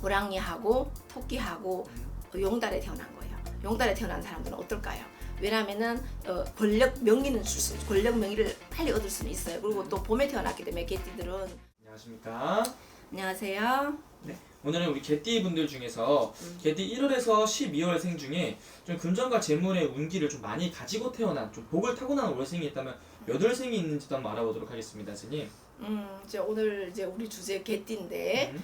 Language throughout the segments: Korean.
호랑이하고 토끼하고 용달에 태어난 거예요. 용달에 태어난 사람들은 어떨까요? 왜냐하면은 권력 명예는 권력 명예를 빨리 얻을 수는 있어요. 그리고 또 봄에 태어났기 때문에 개띠들은. 안녕하십니까. 안녕하세요. 네. 오늘은 우리 개띠 분들 중에서 개띠 1월에서 12월생 중에 좀 금전과 재물의 운기를 좀 많이 가지고 태어난 좀 복을 타고난 월생이 있다면 몇 월생이 있는지도 한번 알아보도록 하겠습니다, 선생님. 이제 오늘 이제 우리 주제 개띠인데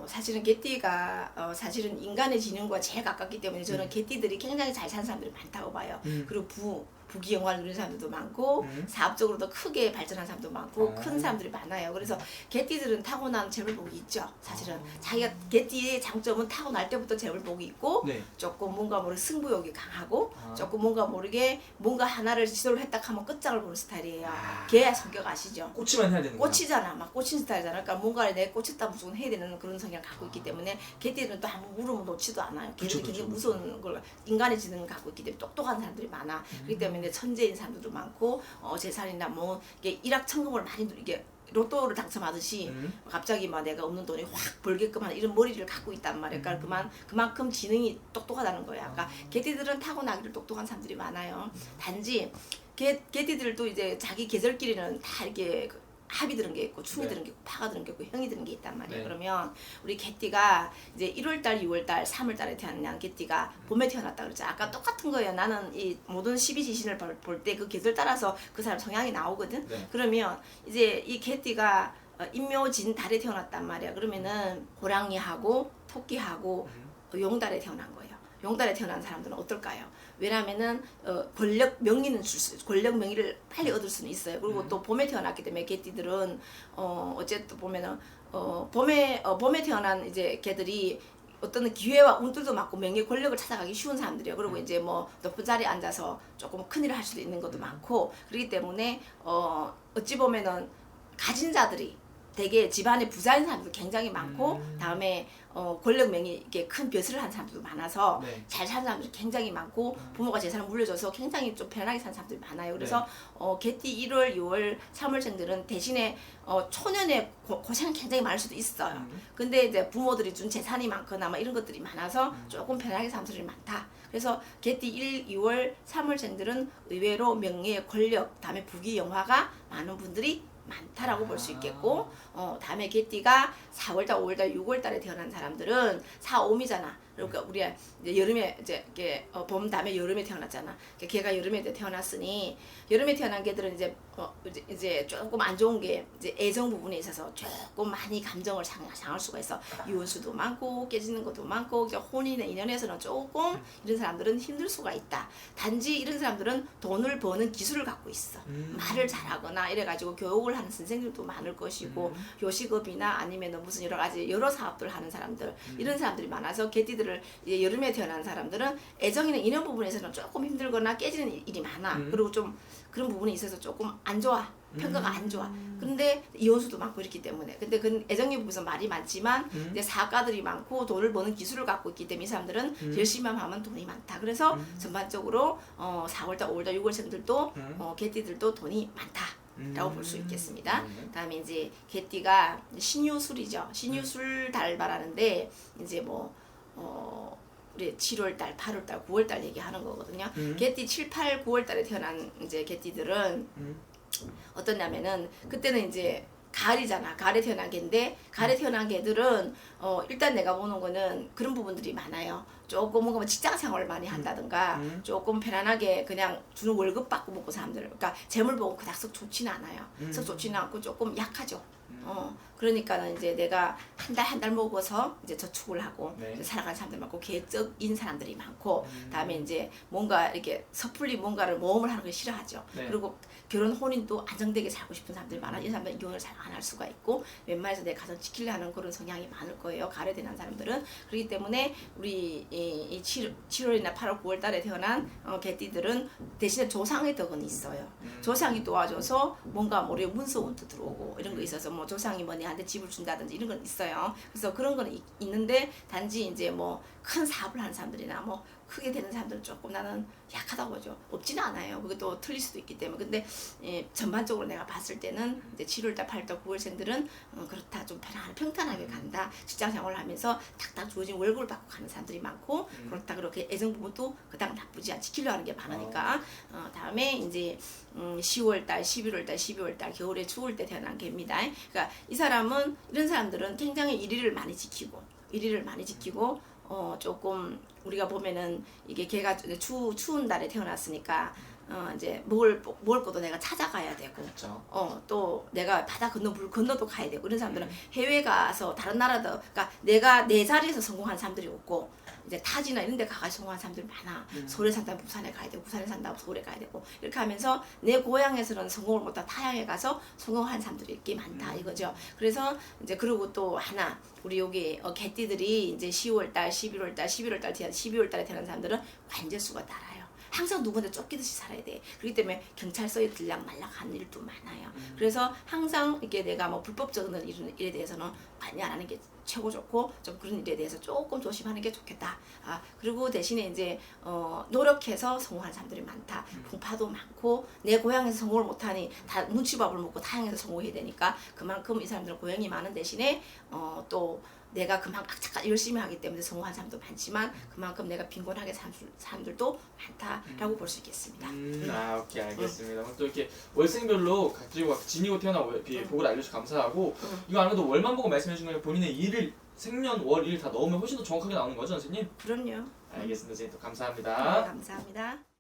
사실은 개띠가 사실은 인간의 지능과 제일 가깝기 때문에 저는 개띠들이 굉장히 잘 사는 사람들이 많다고 봐요. 그리고 부귀영화를 누리는 사람들도 많고 사업적으로도 크게 발전한 사람도 많고 큰 사람들이 많아요. 그래서 개띠들은 타고난 재물복이 있죠. 사실은 자기가 개띠의 장점은 타고날 때부터 재물복이 있고 네. 조금 뭔가 모르게 승부욕이 강하고 조금 뭔가 모르게 뭔가 하나를 시도를 했다 하면 끝장을 보는 스타일이에요. 걔 성격 아시죠? 꽂히만 해야 되는 거야. 꽂히잖아. 막 꽂힌 스타일이잖아. 그러니까 뭔가를 내 꽂혔다 무조건 해야 되는 그런 성향을 갖고 있기 때문에 개띠들은 또 한번 물으면 놓지도 않아요. 걔들이 굉장히 무서운 걸 인간의 지능을 갖고 있기 때문에 똑똑한 사람들이 많아. 그렇기 때문에 천재인 사람들도 많고 재산이나 뭐 이게 일확천금을 많이 이게 로또를 당첨하듯이 갑자기 막 내가 없는 돈이 확 벌게끔 하는 이런 머리를 갖고 있단 말이야. 그러니까 그만큼 지능이 똑똑하다는 거야. 그러니까 개띠들은 타고나기를 똑똑한 사람들이 많아요. 단지 개띠들도 이제 자기 계절끼리는 다 이렇게 합이 드는 게 있고 충이 드는 게 있고 파가 드는 게 있고 형이 드는 게 있단 말이에요. 네. 그러면 그러면 우리 개띠가 이제 1월달, 2월달, 3월달에 태어난 개띠가 봄에 태어났다 그랬죠. 아까 똑같은 거예요. 나는 이 모든 12지신을 볼 때 그 계절 따라서 그 사람 성향이 나오거든. 네. 그러면 이제 이 개띠가 임묘진 달에 태어났단 말이야. 그러면은 호랑이하고 토끼하고 용달에 태어난 거예요. 용달에 태어난 사람들은 어떨까요? 왜냐하면은 권력 명예를 빨리 얻을 수는 있어요. 그리고 또 봄에 태어났기 때문에 개띠들은 어쨌든 보면은 봄에 태어난 이제 개들이 어떤 기회와 운들도 많고 명예 권력을 찾아가기 쉬운 사람들이에요. 그리고 이제 뭐 높은 자리에 앉아서 조금 큰일을 할 수도 있는 것도 많고 그렇기 때문에 어찌 보면은 가진 자들이 되게 집안에 부자인 사람도 굉장히 많고 다음에 권력 명예 이게 큰 벼슬을 한 사람들도 많아서 네. 잘 사는 사람들이 굉장히 많고 부모가 재산을 물려줘서 굉장히 좀 편하게 사는 사람들이 많아요. 그래서 개띠 1월, 2월, 3월생들은 대신에 초년에 고생이 굉장히 많을 수도 있어요. 근데 이제 부모들이 준 재산이 많거나 막 이런 것들이 많아서 조금 편하게 사는 사람들이 많다. 그래서 개띠 1, 2월, 3월생들은 의외로 명예, 권력, 다음에 부귀영화가 많은 분들이 많다라고 볼 수 있겠고 다음에 개띠가 4월달, 5월달, 6월달에 태어난 사람들은 4, 5이잖아. 그러니까 우리가 이제 여름에 이제 봄 다음에 여름에 태어났잖아. 걔가 여름에 태어났으니 여름에 태어난 개들은 이제 조금 안 좋은 게 이제 애정 부분에 있어서 조금 많이 감정을 상할 수가 있어. 이혼수도 많고 깨지는 것도 많고 이제 혼인의 인연에서는 조금 이런 사람들은 힘들 수가 있다. 단지 이런 사람들은 돈을 버는 기술을 갖고 있어. 말을 잘하거나 이래가지고 교육을 하는 선생님도 많을 것이고 요식업이나 아니면 무슨 여러 가지 여러 사업들 하는 사람들 이런 사람들이 많아서 개띠들을 이제 여름에 태어난 사람들은 애정이나 인연 부분에서는 조금 힘들거나 깨지는 일이 많아. 그리고 좀 그런 부분에 있어서 조금 안 좋아. 평가가 안 좋아. 그런데 이혼수도 많고 이렇기 때문에. 근데 그 애정의 부분에서 말이 많지만 이제 사업가들이 많고 돈을 버는 기술을 갖고 있기 때문에 이 사람들은 열심히만 하면 돈이 많다. 그래서 전반적으로 4월달, 5월달, 6월생들도 개띠들도 돈이 많다. 라고 볼 수 있겠습니다. 다음에 이제 개띠가 신유술이죠. 신유술 달 말하는데 이제 우리 7월달, 8월달, 9월달 얘기하는 거거든요. 개띠 7, 8, 9월달에 태어난 이제 개띠들은 어떠냐면은 그때는 이제 가을이잖아. 가을에 태어난 개인데 가을에 태어난 개들은 일단 내가 보는 거는 그런 부분들이 많아요. 조금 뭔가 직장 생활을 많이 한다든가 조금 편안하게 그냥 주는 월급 받고 먹고 사람들 그러니까 재물 보고 그닥 썩 좋지는 않아요. 썩 좋지는 않고 조금 약하죠. 그러니까는 이제 내가 한 달 먹어서 이제 저축을 하고 이제 살아가는 사람들 많고 계획적인 사람들이 많고 다음에 이제 뭔가 이렇게 섣불리 뭔가를 모험을 하는 걸 싫어하죠. 그리고 결혼 혼인도 안정되게 살고 싶은 사람들이 많아. 이 사람들은 이혼을 잘 안 할 수가 있고 웬만해서 내 가정 지키려는 그런 성향이 많을 거예요. 가을에 태어난 사람들은. 그렇기 때문에 우리 이 7월이나 8월, 9월 달에 태어난 개띠들은 대신에 조상의 덕은 있어요. 조상이 도와줘서 뭔가 모르게 문서운도 들어오고 이런 거 있어서 뭐 조상이 뭐 내한테 집을 준다든지 이런 건 있어요. 그래서 그런 건 있는데 단지 이제 뭐 큰 사업을 하는 사람들이나 뭐 크게 되는 사람들은 조금 나는 약하다고 보죠. 없지는 않아요. 그것도 틀릴 수도 있기 때문에. 근데 전반적으로 내가 봤을 때는 이제 7월달, 8월달, 9월생들은 그렇다. 좀 평탄하게 간다. 직장 생활을 하면서 탁탁 주어진 월급을 받고 가는 사람들이 많고 그렇다. 그렇게 애정 부분도 그닥 나쁘지 않지. 지키려 하는 게 많으니까. 다음에 이제 10월달, 11월달, 12월달 겨울에 추울 때 태어난 개입니다. 그러니까 이 사람은 이런 사람들은 굉장히 일일을 많이 지키고 조금 우리가 보면은 이게 걔가 추운 달에 태어났으니까 이제 먹을 것도 내가 찾아가야 되고 그렇죠. 또 내가 바다 물 건너도 가야 되고 이런 사람들은 해외 가서 다른 나라도 그러니까 내가 내 자리에서 성공한 사람들이 없고 이제 타지나 이런 데 가서 성공한 사람들이 많아. 서울에 산다면 부산에 가야 되고 부산에 산다면 서울에 가야 되고 이렇게 하면서 내 고향에서는 성공을 못하고 타향에 가서 성공한 사람들이 꽤 많다 이거죠. 그래서 이제 그리고 또 하나 우리 여기 개띠들이 이제 10월달, 11월달, 11월달, 12월달에 태어난 사람들은 관제수가 달아요. 항상 누구한테 쫓기듯이 살아야 돼. 그렇기 때문에 경찰서에 들락말락 하는 일도 많아요. 그래서 항상 이렇게 내가 뭐 불법적인 일에 대해서는 많이 안 하는 게 최고 좋고 좀 그런 일에 대해서 조금 조심하는 게 좋겠다. 그리고 대신에 이제 노력해서 성공한 사람들이 많다. 풍파도 많고 내 고향에서 성공을 못하니 다 눈치밥을 먹고 타향에서 성공해야 되니까 그만큼 이 사람들은 고향이 많은 대신에 또 내가 그만큼 열심히 하기 때문에 성공한 사람도 많지만 그만큼 내가 빈곤하게 사는 사람들도 많다라고 볼 수 있겠습니다. 오케이 알겠습니다. 오늘 또 이렇게 월생별로 가지고 지니고 태어난 복을 알려주셔서 감사하고 이거 안 해도 월만 보고 말씀해주신 거예요. 본인의 일을 생년 월 일 다 넣으면 훨씬 더 정확하게 나오는 거죠, 선생님? 그럼요. 알겠습니다. 선생님 또 감사합니다. 감사합니다.